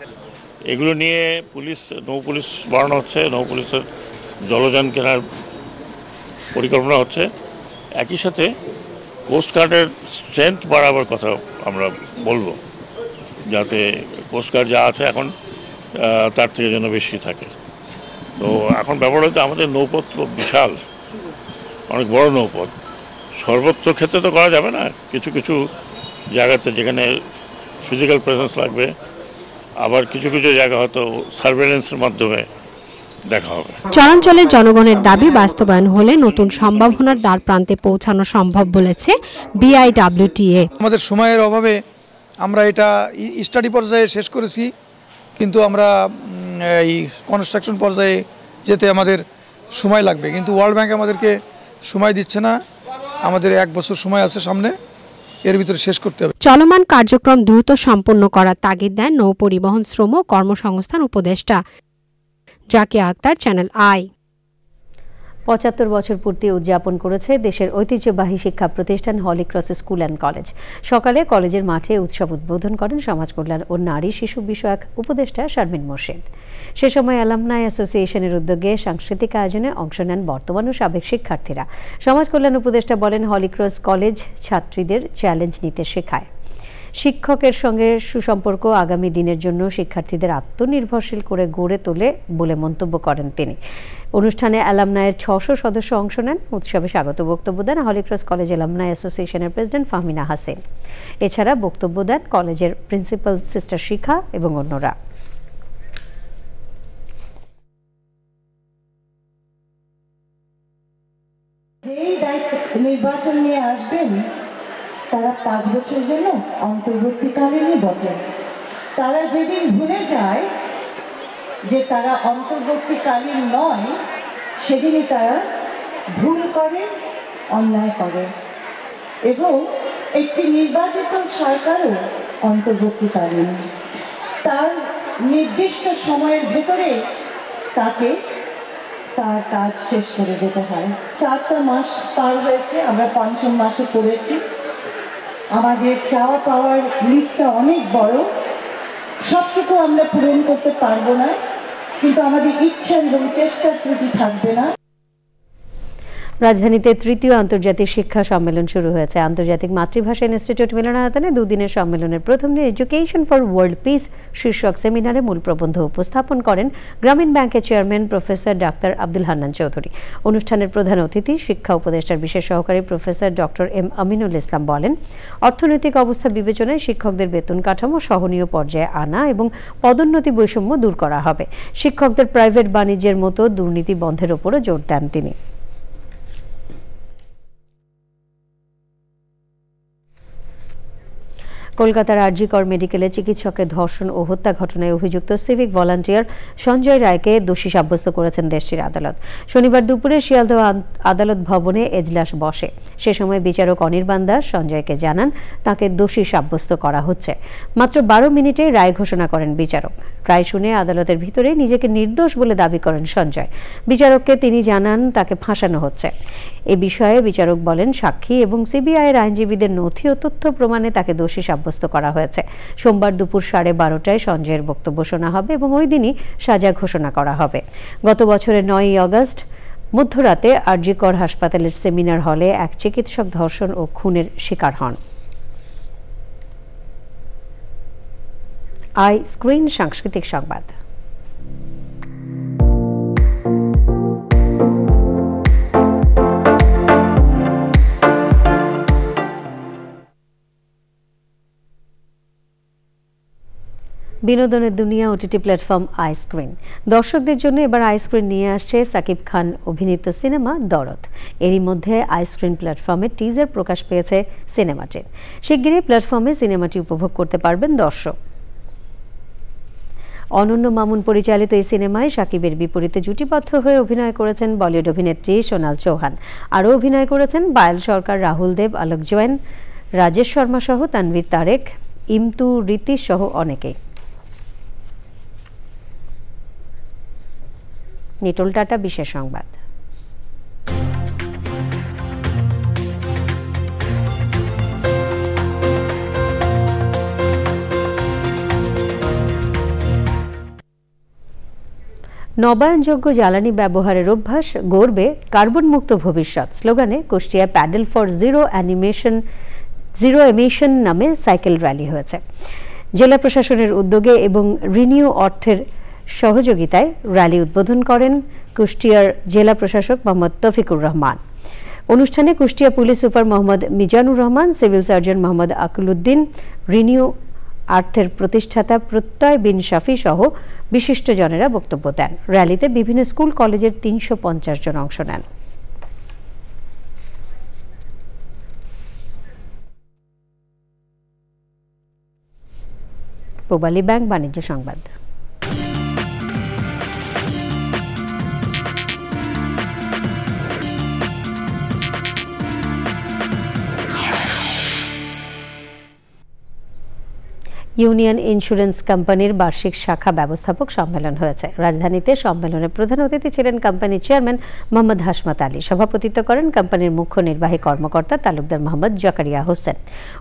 এগুলো নিয়ে নৌ পুলিশ বাড়ানো হচ্ছে, নৌ পুলিশের জলযান কেনার পরিকল্পনা হচ্ছে। একই সাথে কোস্টগার্ডের স্ট্রেংথ বাড়াবার কথা আমরা বলবো, যাতে কোস্টগার্ড যা আছে এখন তার থেকে যেন বেশি থাকে। তো এখন ব্যাপার হচ্ছে আমাদের নৌপথ খুব বিশাল, অনেক বড় নৌপথ। সর্বত্র ক্ষেত্রে তো করা যাবে না, কিছু কিছু জায়গাতে যেখানে ফিজিক্যাল প্রেজেন্স লাগবে, আবার কিছু কিছু জায়গা হয়তো সার্ভেলেন্সের মাধ্যমে দেখা হবে। চরাঞ্চলের জনগণের দাবি বাস্তবায়ন হলে নতুন সম্ভাবনার দ্বার প্রান্তে পৌঁছানো সম্ভব বলেছে বিআইডব্লিউটিএ। আমাদের সময়ের অভাবে আমরা এটা স্টাডি পর্যায়ে শেষ করেছি, কিন্তু আমরা এই কনস্ট্রাকশন পর্যায়ে যেতে আমাদের সময় লাগবে, কিন্তু ওয়ার্ল্ড ব্যাংক আমাদেরকে সময় দিচ্ছে না। আমাদের 1 বছর সময় আছে সামনে, এর ভিতরে শেষ করতে হবে। চলমান কার্যক্রম দ্রুত সম্পন্ন করার তাগিদ দেন নৌ পরিবহন, শ্রম ও কর্মসংস্থান উপদেষ্টা। Zakia Akter, channel I. ৭৫ বছর পূর্তি উদযাপন করেছে দেশের ঐতিহ্যবাহী শিক্ষা প্রতিষ্ঠান Holy Cross school and college. সকালে কলেজের মাঠে উৎসব উদ্বোধন করেন সমাজ কল্যাণ ও নারী শিশু বিষয়ক উপদেষ্টা শারমিন মোর্শেদ। সে সময় অ্যালামনাই অ্যাসোসিয়েশনের উদ্যোগে সাংস্কৃতিক আয়োজনে অংশ নেন বর্তমান ও সাবেক শিক্ষার্থীরা। সমাজ কল্যাণ উপদেষ্টা বলেন, হলি ক্রস কলেজ ছাত্রীদের চ্যালেঞ্জ নিতে শেখায়। শিক্ষকের সঙ্গে সুসম্পর্ক আগামী দিনের জন্য শিক্ষার্থীদের আত্মনির্ভরশীল করে গড়ে তোলে বলে মন্তব্য করেন তিনি। অনুষ্ঠানে অ্যালামনাইয়ের ৬০০ সদস্য অংশ নেন। উৎসবে স্বাগত বক্তব্য দেন হলি ক্রস কলেজ অ্যালামনাই অ্যাসোসিয়েশনের প্রেসিডেন্ট ফাহমিনা হাসিন। এছাড়া বক্তব্য দেন কলেজের প্রিন্সিপাল সিস্টার শিখা এবং অন্যরা। যেই দায়িত্ব নির্বাচন নিয়ে আসবেন তারা 5 বছরের জন্য অন্তর্বর্তীকালীনই বটে। তারা যেদিন ভুলে যায় যে তারা অন্তর্বর্তীকালীন নয়, সেদিনই তারা ভুল করে, অন্যায় করে। এবং একটি নির্বাচিত সরকারও অন্তর্বর্তীকালীন। তার নির্দিষ্ট সময়ের ভেতরে তাকে তার কাজ শেষ করে যেতে হয়। 4টা মাস পার হয়েছে, আমরা 5ম মাসে পড়েছি। আমাদের চাওয়া পাওয়ার লিস্টটা অনেক বড়, সবটুকু আমরা পূরণ করতে পারবো না, কিন্তু আমাদের ইচ্ছা এবং চেষ্টার ত্রুটি থাকবে না। রাজধানীতে ৩য় আন্তর্জাতিক শিক্ষা সম্মেলন শুরু হয়েছে। আন্তর্জাতিক মাতৃভাষা ইনস্টিটিউট মিলনায়তনে 2 দিনের সম্মেলনের প্রথম দিন এডুকেশন ফর ওয়ার্ল্ড পিস শীর্ষক সেমিনারে মূল প্রবন্ধ উপস্থাপন করেন গ্রামীণ ব্যাংকের chairman professor doctor Abdul Hannan Chowdhury. অনুষ্ঠানের প্রধান অতিথি শিক্ষা উপদেষ্টার বিশেষ সহকারী professor doctor M Aminul Islam বলেন, অর্থনৈতিক অবস্থা বিবেচনায় শিক্ষকদের বেতন কাঠামো সহনীয় পর্যায়ে আনা এবং পদোন্নতি বৈষম্য দূর করা হবে। শিক্ষকদের প্রাইভেট বাণিজ্যের মতো দুর্নীতি বন্ধের উপরও জোর দেন তিনি। কলকাতার আরজি কর মেডিকেলে চিকিৎসকের ধর্ষণ ও হত্যা ঘটনায় অভিযুক্ত সিভিক ভলান্টিয়ার সঞ্জয় রায়কে দোষী সাব্যস্ত করেছেন দেশটির আদালত। শনিবার দুপুরে শিয়ালদহ আদালত ভবনে এজলাস বসে। সে সময় বিচারক অনির্বাণ দাস সঞ্জয়কে জানান তাকে দোষী সাব্যস্ত করা হচ্ছে। মাত্র 12 মিনিটে রায় ঘোষণা করেন বিচারক। রায় শুনে আদালতের ভিতরে নিজেকে নির্দোষ বলে দাবি করেন সঞ্জয়। বিচারককে তিনি জানান তাকে ফাঁসানো হচ্ছে। এ বিষয়ে বিচারক বলেন, সাক্ষী এবং সিবিআইয়ের আইনজীবীদের নথি ও তথ্য প্রমাণে তাকে দোষী সাব্যস্ত করা হয়েছে। সোমবার দুপুর 12:30টায় সঞ্জয়ের বক্তব্য শোনা হবে এবং ওই দিনই সাজা ঘোষণা করা হবে। গত বছরের 9ই আগস্ট মধ্যরাতে আরজি কর হাসপাতালের সেমিনার হলে এক চিকিৎসক ধর্ষণ ও খুনের শিকার হন। আই স্ক্রিন সাংস্কৃতিক সংবাদ। বিনোদনের দুনিয়া ওটিটি প্ল্যাটফর্ম আই স্ক্রিন দর্শকদের জন্য এবার আই স্ক্রিন নিয়ে আসছে সাকিব খান অভিনীত সিনেমা দরদ। এরই মধ্যে আই স্ক্রিন প্ল্যাটফর্মে টিজার প্রকাশ পেয়েছে সিনেমাটির। শিগগিরই প্ল্যাটফর্মে সিনেমাটি উপভোগ করতে পারবেন দর্শক। অনন্য মামুন পরিচালিত এই সিনেমায় সাকিবের বিপরীতে জুটিবদ্ধ হয়ে অভিনয় করেছেন বলিউড অভিনেত্রী সোনাল চৌহান। আরও অভিনয় করেছেন পায়েল সরকার, রাহুল দেব, আলোক জৈন, রাজেশ শর্মা সহ তানভীর তারেক, ইমতু, রীতি সহ অনেকেই। নিটোল টাটা বিশেষ সংবাদ। নবায়নযোগ্য জ্বালানি ব্যবহারের অভ্যাস গড়বে কার্বন মুক্ত ভবিষ্যৎ স্লোগানে কুষ্টিয়ায় প্যাডেল ফর জিরো এমিশন নামে সাইকেল র্যালি হয়েছে। জেলা প্রশাসনের উদ্যোগে এবং রিনিউ অর্থের সহযোগিতায় র্যালি উদ্বোধন করেন কুষ্টিয়ার জেলা প্রশাসক মোহাম্মদ তৌফিকুর রহমান। অনুষ্ঠানে Kushtia police super Mohammad Mizanur Rahman, civil surgeon Mohammad Akuluddin, renew আর্থের প্রতিষ্ঠাতা প্রত্যয় বিন শাফি সহ বিশিষ্টজনেরা বক্তব্য দেন। র্যালিতে বিভিন্ন স্কুল কলেজের ৩৫০ জন অংশ নেন। পূবালী ব্যাংক বাণিজ্য সংবাদ। ইউনিয়ন ইন্স্যুরেন্স কোম্পানির বার্ষিক শাখা ব্যবস্থাপক সম্মেলন হয়েছে। রাজধানীতে সম্মেলনের প্রধান অতিথি ছিলেন কোম্পানির চেয়ারম্যান মোহাম্মদ হাশমাত আলী। সভাপতিত্ব করেন কোম্পানির মুখ্য নির্বাহী কর্মকর্তা তালুকদার মোহাম্মদ জাকারিয়া হোসেন।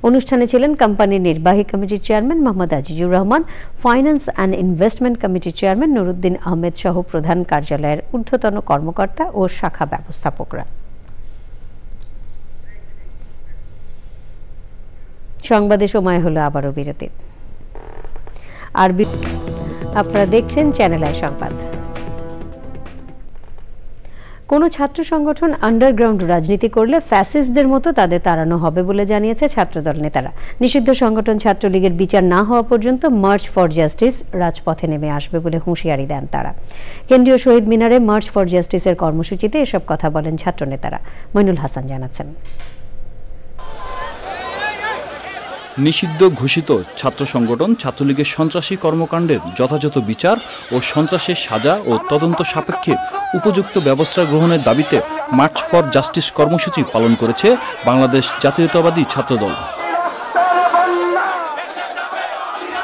অনুষ্ঠানে ছিলেন কোম্পানির নির্বাহী কমিটির chairman Mohammad Azizur Rahman, finance and investment কমিটির চেয়ারম্যান নুরুদ্দিন আহমেদ সহ প্রধান কার্যালয়ের ঊর্ধ্বতন কর্মকর্তা ও শাখা ব্যবস্থাপকরা। সংবাদে সময় হলো আবারও বিরতি। আর আপনারা দেখছেন চ্যানেল আই সংবাদ। কোনো ছাত্র সংগঠন আন্ডারগ্রাউন্ড রাজনীতি করলে ফ্যাসিস্টদের মতো তাদের তাড়ানো হবে বলে জানিয়েছে ছাত্রদল নেতারা। নিষিদ্ধ সংগঠন ছাত্রলীগের বিচার না হওয়া পর্যন্ত মার্চ ফর জাস্টিস রাজপথে নেমে আসবে বলে হুঁশিয়ারি দেন তারা। কেন্দ্রীয় শহীদ মিনারে মার্চ ফর জাস্টিসের কর্মসূচিতে এসব কথা বলেন ছাত্রনেতারা। মইনুল হাসান জানাচ্ছেন। নিষিদ্ধ ঘোষিত ছাত্র সংগঠন ছাত্রলীগের সন্ত্রাসী কর্মকাণ্ডের যথাযথ বিচার ও সন্ত্রাসের সাজা ও তদন্ত সাপেক্ষে উপযুক্ত ব্যবস্থা গ্রহণের দাবিতে মার্চ ফর জাস্টিস কর্মসূচি পালন করেছে বাংলাদেশ জাতীয়তাবাদী ছাত্রদল।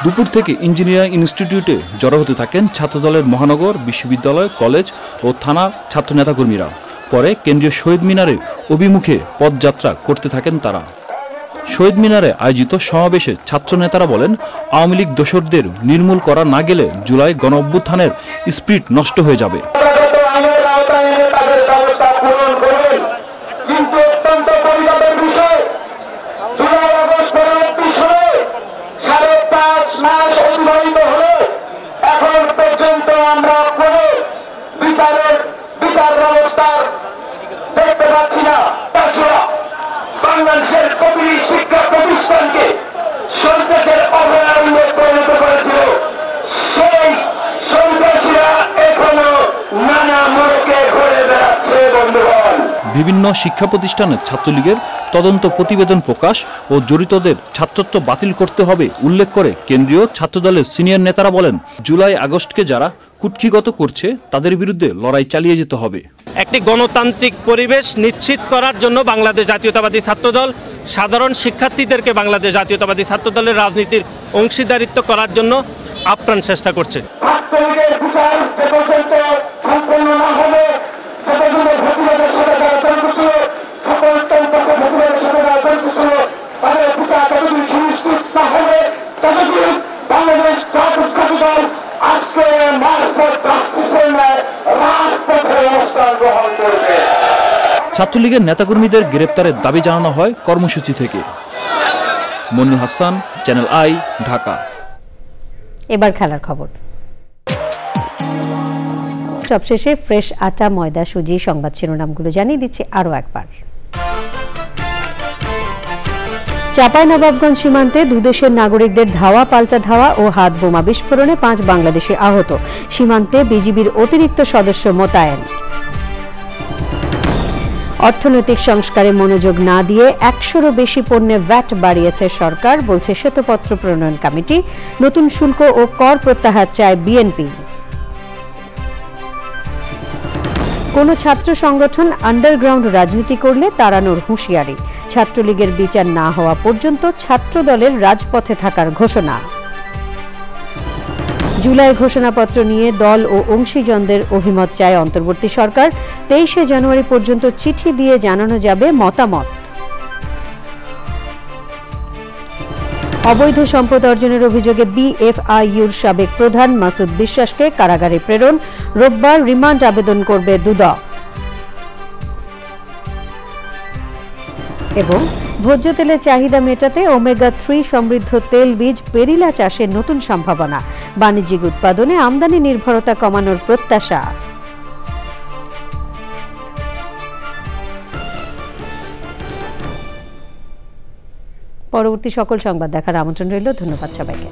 দুপুর থেকে ইঞ্জিনিয়ারিং ইনস্টিটিউটে জড়ো হতে থাকেন ছাত্রদলের মহানগর, বিশ্ববিদ্যালয়, কলেজ ও থানার ছাত্র নেতাকর্মীরা। পরে কেন্দ্রীয় শহীদ মিনারে অভিমুখে পদযাত্রা করতে থাকেন তারা। শহীদ মিনারে আয়োজিত সমাবেশে ছাত্র নেতারা বলেন, আওয়ামী লীগ দোসরদের নির্মূল করা না গেলে জুলাই গণ অভ্যুত্থানের স্পিরিট নষ্ট হয়ে যাবে। বাংলাদেশের প্রতিটি শিক্ষা প্রতিষ্ঠানকে সন্ত্রাসের অভয়ারণ্যে পরিণত করেছিল। সেই সন্ত্রাসীরা এখনো নানা মোড়কে ঘুরে বেড়াচ্ছে। বন্ধুগণ, বিভিন্ন শিক্ষা প্রতিষ্ঠানে ছাত্রলীগের তদন্ত প্রতিবেদন প্রকাশ ও জড়িতদের ছাত্রত্ব বাতিল করতে হবে উল্লেখ করে কেন্দ্রীয় ছাত্রদলের সিনিয়র নেতারা বলেন, জুলাই আগস্টকে যারা কুক্ষিগত করছে তাদের বিরুদ্ধে লড়াই চালিয়ে যেতে হবে। একটি গণতান্ত্রিক পরিবেশ নিশ্চিত করার জন্য বাংলাদেশ জাতীয়তাবাদী ছাত্রদল সাধারণ শিক্ষার্থীদেরকে বাংলাদেশ জাতীয়তাবাদী ছাত্রদলের রাজনীতির অংশীদারিত্ব করার জন্য আপ্রাণ চেষ্টা করছে। ছাত্রলীগের বিচার যে পর্যন্ত সম্পন্ন না হবে, যে পর্যন্ত ফ্যাসিবাদের সাথে যারা জড়িত ছিল, সকল ফ্যাসিবাদের সাথে যারা জড়িত ছিল, তাদের বিচার যতদিন সুনিশ্চিত না হবে, ততদিন বাংলাদেশ জাতীয়তাবাদী আজকে মার্চ ফর জাস্টিসের ন্যায় রাজপথে অবস্থান গ্রহণ করবে। ছাত্রলীগের নেতাকর্মীদের গ্রেপ্তারের দাবি জানানো হয় কর্মসূচি থেকে। মনির হাসান, চ্যানেল আই, ঢাকা। এবার খেলার খবর। সবশেষে ফ্রেশ আটা, ময়দা, সুজি সংবাদ শিরোনামগুলো জানিয়ে দিচ্ছি আরও একবার। চাঁপাইনবাবগঞ্জ সীমান্তে দুদেশের নাগরিকদের ধাওয়া পাল্টা ধাওয়া ও হাত বোমা বিস্ফোরণে 5 বাংলাদেশি আহত। সীমান্তে বিজিবির অতিরিক্ত সদস্য মোতায়েন। অর্থনৈতিক সংস্কারে মনোযোগ না দিয়ে 100-এরও বেশি পণ্যে ভ্যাট বাড়িয়েছে সরকার, বলছে শ্বেতপত্র প্রণয়ন কমিটি। নতুন শুল্ক ও কর প্রত্যাহার চায় বিএনপি। কোন ছাত্র সংগঠন আন্ডারগ্রাউন্ড রাজনীতি করলে তাড়ানোর হুঁশিয়ারি। ছাত্রলীগের বিচার না হওয়া পর্যন্ত ছাত্র দলের রাজপথে থাকার ঘোষণা। জুলাই ঘোষণাপত্র নিয়ে দল ও অংশীজনদের অভিমত চায় অন্তর্বর্তী সরকার। 23শে জানুয়ারি পর্যন্ত চিঠি দিয়ে জানানো যাবে মতামত। অবৈধ সম্পদ অর্জনের অভিযোগে বিএফআইইউর সাবেক প্রধান মাসুদ বিশ্বাসকে কারাগারে প্রেরণ। রোববার রিমান্ড আবেদন করবে দুদক। এবং ভোজ্য তেলের চাহিদা মেটাতে ওমেগা-3 সমৃদ্ধ তেল বীজ পেরিলা চাষের নতুন সম্ভাবনা। বাণিজ্যিক উৎপাদনে আমদানি নির্ভরতা কমানোর প্রত্যাশা। পরবর্তী সকল সংবাদ দেখার আমন্ত্রণ রইল। ধন্যবাদ সবাইকে।